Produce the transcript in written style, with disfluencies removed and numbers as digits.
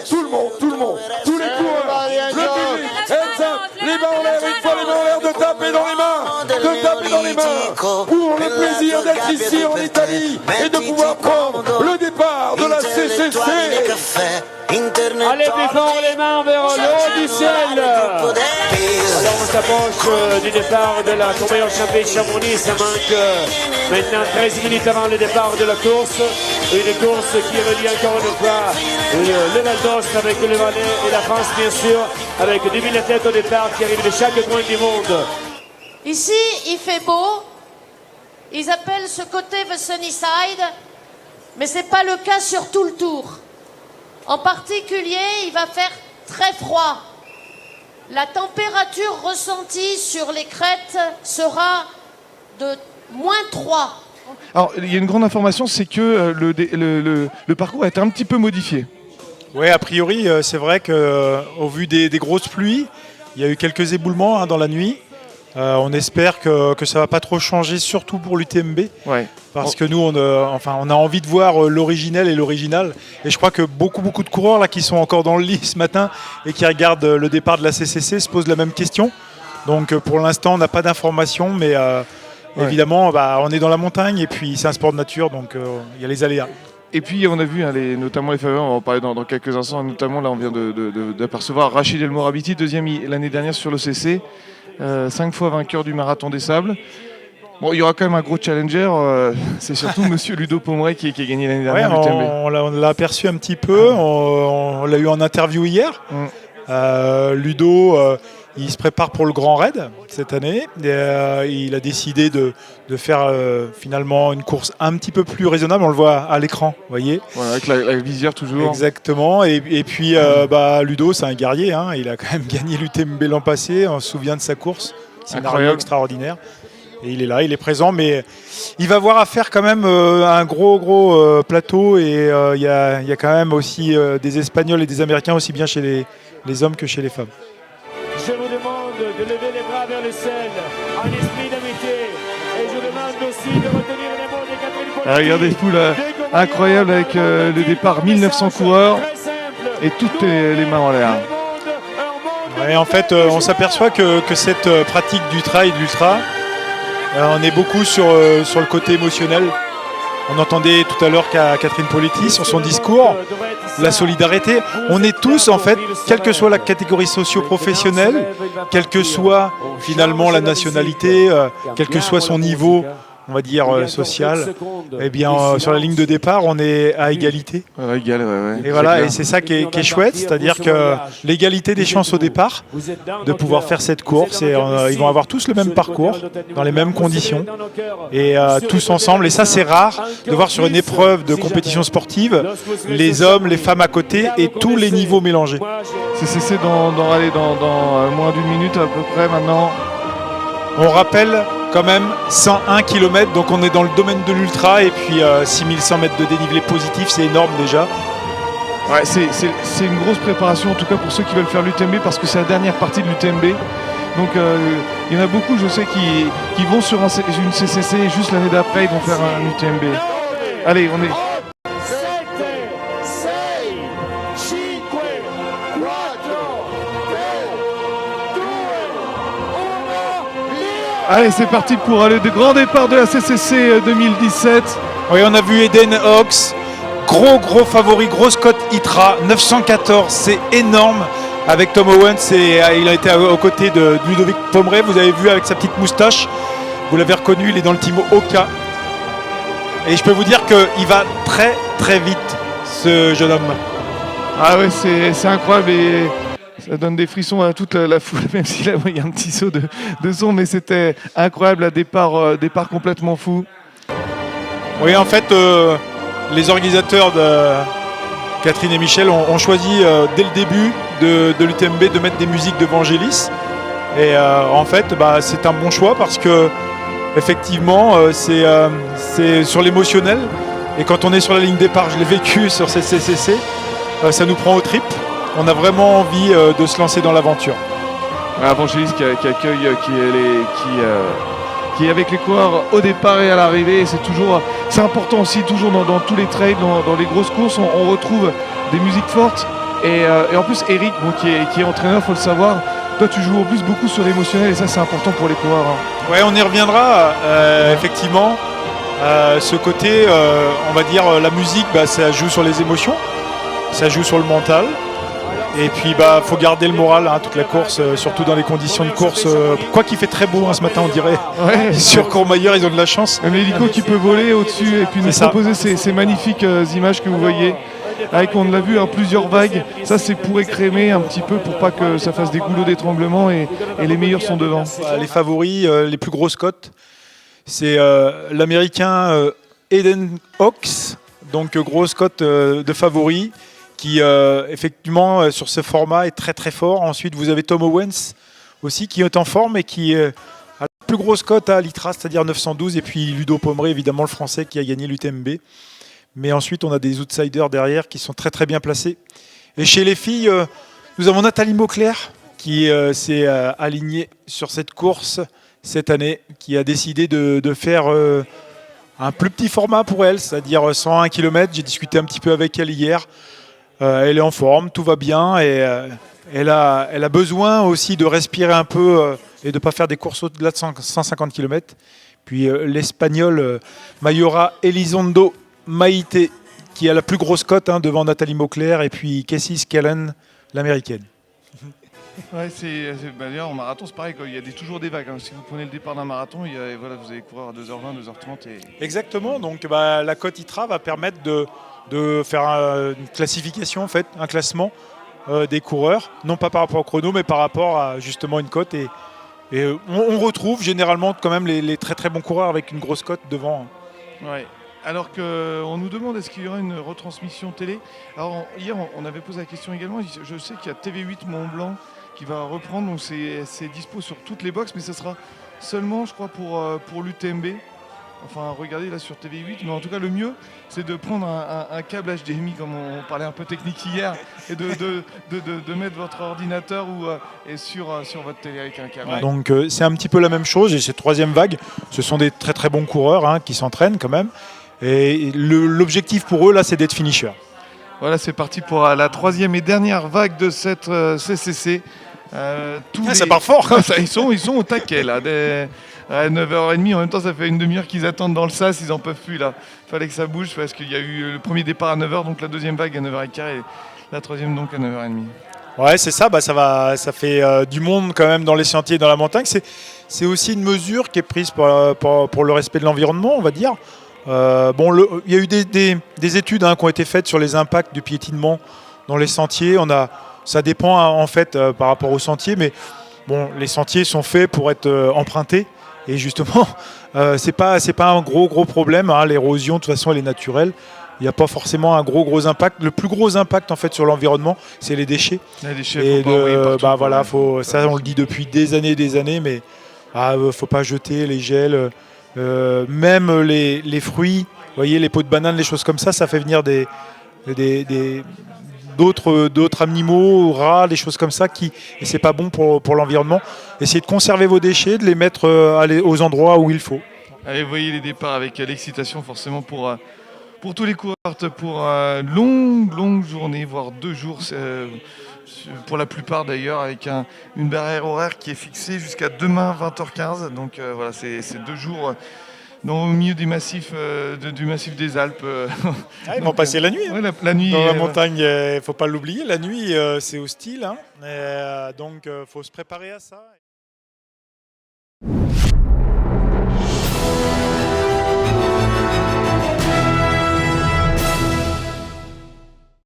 tout le monde, tous les coureurs, le public, hands up, les mains en l'air, une fois les mains en l'air, de taper dans les mains, pour le plaisir d'être ici en Italie et de pouvoir prendre le départ de la CCC. Allez, plus fort les mains vers le haut du ciel. Alors on s'approche du départ de la Courmayeur Champé Chamonix. Ça manque maintenant 13 minutes avant le départ de la course. Une course qui relie encore une fois le Val d'Aoste avec le Valais et la France bien sûr, avec 2000 athlètes au départ qui arrivent de chaque coin du monde. Ici, il fait beau. Ils appellent ce côté the sunny side, mais c'est pas le cas sur tout le tour. En particulier, il va faire très froid. La température ressentie sur les crêtes sera de -3. Alors, il y a une grande information, c'est que le parcours a été un petit peu modifié. Oui, a priori, c'est vrai qu'au vu des grosses pluies, il y a eu quelques éboulements dans la nuit. On espère que ça ne va pas trop changer, surtout pour l'UTMB. Ouais. Parce que nous, on a envie de voir l'originel et l'original. Et je crois que beaucoup de coureurs là, qui sont encore dans le lit ce matin et qui regardent le départ de la CCC se posent la même question. Donc pour l'instant, on n'a pas d'informations, mais évidemment, on est dans la montagne et puis c'est un sport de nature, donc il y a les aléas. Et puis on a vu notamment les faveurs, on va en parler dans quelques instants, notamment là on vient d'apercevoir Rachid El Morabiti, deuxième l'année dernière sur l'OCC, 5 fois vainqueur du Marathon des Sables. Bon, il y aura quand même un gros challenger, c'est surtout Monsieur Ludo Pomeray qui a gagné l'année dernière l'UTMB. On l'a aperçu un petit peu, on l'a eu en interview hier. Ludo, il se prépare pour le Grand Raid cette année. Et, il a décidé de faire finalement une course un petit peu plus raisonnable. On le voit à l'écran, vous voyez. Voilà, avec la visière toujours. Exactement. Et puis Ludo, c'est un guerrier. Hein. Il a quand même gagné l'UTMB l'an passé. On se souvient de sa course. C'est incroyable, extraordinaire. Et il est là, il est présent, mais il va avoir à faire quand même un gros plateau. Et il y a quand même aussi des Espagnols et des Américains, aussi bien chez les hommes que chez les femmes. Je vous demande de lever les bras vers le ciel en esprit d'amitié. Et je demande aussi de retenir les mots de Catherine Politi. Regardez, foule incroyable avec le départ 1900 coureurs et toutes les mains en l'air. Ouais, en fait, on s'aperçoit que cette pratique du trail et de l'ultra, on est beaucoup sur le côté émotionnel. On entendait tout à l'heure Catherine Politi sur son discours, la solidarité. On est tous, en fait, quelle que soit la catégorie socio-professionnelle, quelle que soit finalement la nationalité, quel que soit son niveau, on va dire, social, eh bien, sur la ligne de départ, on est à égalité. Égal, ouais. Et voilà, et c'est ça qui est chouette, c'est-à-dire que l'égalité des chances au départ, de pouvoir faire cette course, et ils vont avoir tous le même parcours, dans les mêmes conditions, et tous ensemble. Et ça, c'est rare de voir sur une épreuve de compétition sportive, les hommes, les femmes à côté, et tous les niveaux mélangés. C'est dans moins d'une minute à peu près maintenant. On rappelle quand même 101 km, donc on est dans le domaine de l'ultra, et puis 6100 mètres de dénivelé positif, c'est énorme déjà. Ouais, c'est une grosse préparation, en tout cas pour ceux qui veulent faire l'UTMB, parce que c'est la dernière partie de l'UTMB. Donc il y en a beaucoup, je sais, qui vont sur une CCC, et juste l'année d'après, ils vont faire un UTMB. Allez, on est... Allez, c'est parti pour le grand départ de la CCC 2017. Oui, on a vu Eden Hawks, gros favori, grosse cote ITRA, 914, c'est énorme. Avec Tom Owens, il a été aux côtés de Ludovic Pomeray, vous avez vu avec sa petite moustache, vous l'avez reconnu, il est dans le team Oka. Et je peux vous dire qu'il va très vite, ce jeune homme. Ah ouais, c'est incroyable et... ça donne des frissons à toute la foule, même s'il a un petit saut de son, mais c'était incroyable, un départ complètement fou. Oui, en fait, les organisateurs de Catherine et Michel ont choisi dès le début de l'UTMB de mettre des musiques de Vangelis. Et en fait, c'est un bon choix parce que effectivement, c'est sur l'émotionnel. Et quand on est sur la ligne départ, je l'ai vécu sur cette CCC, ça nous prend aux tripes. On a vraiment envie de se lancer dans l'aventure. Vangelis qui accueille, qui est avec les coureurs au départ et à l'arrivée. C'est important aussi, toujours dans tous les trails, dans les grosses courses, on retrouve des musiques fortes. Et en plus, Eric, bon, qui est entraîneur, il faut le savoir, toi tu joues en plus beaucoup sur l'émotionnel et ça c'est important pour les coureurs. Hein. Ouais, on y reviendra, effectivement. Ce côté, on va dire, la musique, ça joue sur les émotions, ça joue sur le mental. Et puis faut garder le moral toute la course, surtout dans les conditions de course. Quoi qu'il fait très beau ce matin, on dirait. Ouais. Sur Courmayeur, ils ont de la chance. Un hélico qui peut voler au-dessus et puis nous proposer ces magnifiques images que vous voyez. Avec, on l'a vu, plusieurs vagues. Ça, c'est pour écrémer un petit peu pour pas que ça fasse des goulots d'étranglement et les meilleurs sont devant. Les favoris, les plus grosses cotes, c'est l'américain Eden Hawks, donc grosse cote de favoris, qui effectivement sur ce format est très très fort. Ensuite, vous avez Tom Owens aussi qui est en forme et qui a la plus grosse cote à l'ITRA, c'est-à-dire 912. Et puis Ludo Pomeré, évidemment le français qui a gagné l'UTMB. Mais ensuite, on a des outsiders derrière qui sont très très bien placés. Et chez les filles, nous avons Nathalie Mauclair qui s'est alignée sur cette course cette année, qui a décidé de faire un plus petit format pour elle, c'est-à-dire 101 km. J'ai discuté un petit peu avec elle hier. Elle est en forme, tout va bien et elle a besoin aussi de respirer un peu et de ne pas faire des courses au-delà de 150 km. Puis l'Espagnol Mayora Elizondo Maïté, qui a la plus grosse cote devant Nathalie Mauclair, et puis Casey Scallen, l'américaine. Ouais, d'ailleurs en marathon c'est pareil, il y a toujours des vagues. Si vous prenez le départ d'un marathon, voilà, vous allez courir à 2h20, 2h30. Exactement, donc la cote ITRA va permettre de faire une classification, en fait, un classement des coureurs, non pas par rapport au chrono, mais par rapport à justement une cote. Et on retrouve généralement quand même les très très bons coureurs avec une grosse cote devant. Ouais. Alors qu'on nous demande est-ce qu'il y aura une retransmission télé. Alors hier on avait posé la question également, je sais qu'il y a TV8 Mont-Blanc qui va reprendre, donc c'est dispo sur toutes les boxes, mais ce sera seulement je crois pour l'UTMB. Enfin regardez là sur TV8, mais en tout cas le mieux c'est de prendre un câble HDMI comme on parlait un peu technique hier et de mettre votre ordinateur et sur votre télé avec un câble. Ouais. Donc c'est un petit peu la même chose et cette troisième vague, ce sont des très très bons coureurs qui s'entraînent quand même. Et l'objectif pour eux, là, c'est d'être finisher. Voilà, c'est parti pour la troisième et dernière vague de cette CCC. Ça part fort. Ils sont au taquet, là. À 9h30, en même temps, ça fait une demi-heure qu'ils attendent dans le sas, ils n'en peuvent plus, là. Il fallait que ça bouge parce qu'il y a eu le premier départ à 9h, donc la deuxième vague à 9h15 et la troisième donc à 9h30. Ouais, c'est ça. Ça fait du monde quand même dans les sentiers, dans la montagne. C'est aussi une mesure qui est prise pour le respect de l'environnement, on va dire. Il y a eu des études qui ont été faites sur les impacts du piétinement dans les sentiers. Ça dépend en fait par rapport aux sentiers, mais bon, les sentiers sont faits pour être empruntés et justement, c'est pas un gros problème. L'érosion, de toute façon, elle est naturelle. Il n'y a pas forcément un gros impact. Le plus gros impact en fait sur l'environnement, c'est les déchets. Les déchets, ça on le dit depuis des années, mais faut pas jeter les gels. Même les fruits, vous voyez, les peaux de banane, les choses comme ça, ça fait venir d'autres animaux, rats, des choses comme ça, et c'est pas bon pour l'environnement. Essayez de conserver vos déchets, de les mettre aux endroits où il faut. Allez, vous voyez les départs avec l'excitation forcément pour tous les coureurs, pour longue journée, voire 2 jours, pour la plupart d'ailleurs, avec une barrière horaire qui est fixée jusqu'à demain 20h15. Donc voilà, c'est 2 jours au milieu du massif des Alpes. Ils vont passer la nuit. La nuit dans la montagne, il ne faut pas l'oublier. La nuit, c'est hostile. Donc il faut se préparer à ça.